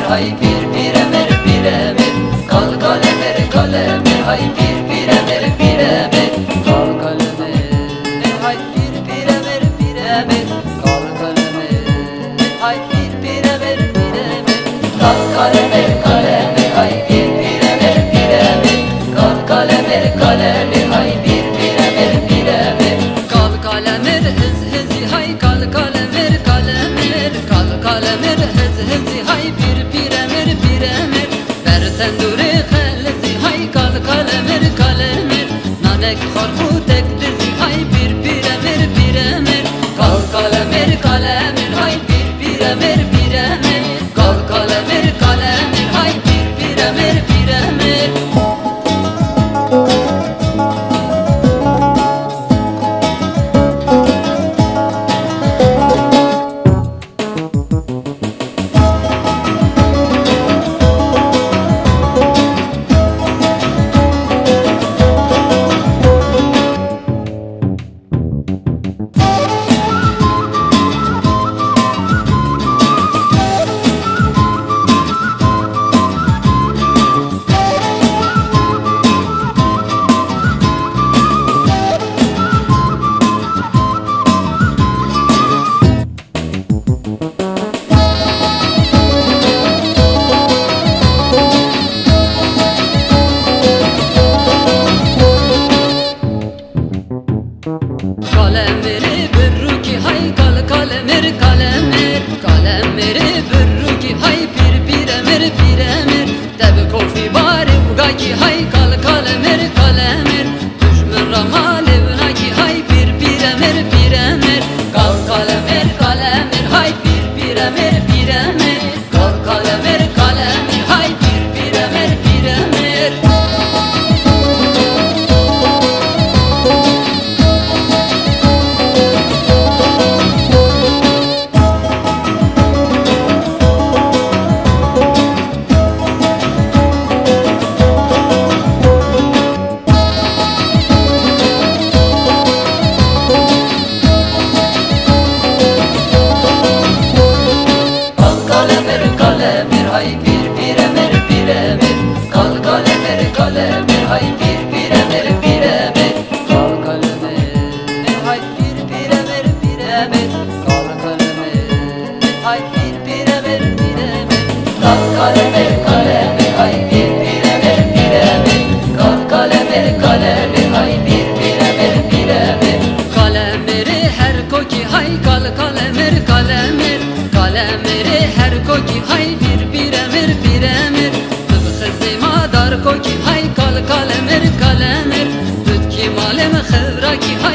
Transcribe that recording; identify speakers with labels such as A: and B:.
A: hay bir emir bir emir. Kal kalemir kalemir hay bir emir bir emir. Kal kalemir hay bir emir bir emir. Kal kalemir hay bir emir bir emir. Kal kalemir kalemir hay bir emir bir emir. Kal kalemir kalemir hay bir emir bir emir.
B: Kal kalemir hız hızı hay kal kalemir kalemir. Kal kalemir hız hızı hay bir emir bir emir. Versen duri khalzi hay kal kalemir kalemir. Nanek harbutek dizi hay bir emir bir emir. Kal kalemir kalemir hay bir emir bir emir. Kal kalemir kalemir hay bir emir bir emir. Kalemiri birruki hay kal kalemir kalemir. Kalemiri birruki hay bir emir bir emir. Tabi kofi bari ugaki hay kal kalemir kalemir. Düşmün ramali vnaki hay bir emir bir emir. Kal kalemir kalemir hay bir emir bir emir. Kal kalemir kalemir hay bir emir bir emir.
A: Kalemir hay bir emir bir emir. Kal kalemir kalemir hay bir emir bir emir. Kal kalemir hay bir emir bir emir. Kal kalemir hay bir emir bir emir. Kal kalemir kalemir hay bir emir bir emir. Kal kalemir kalemir hay bir emir bir emir.
B: Kalemiri her koki hay kal kalemir kalemir. Kalemiri her koki hay bir emir bir emir. Tıbkı madar koki hay kal kalemir kalemir. Tut ki malim khıvraki hay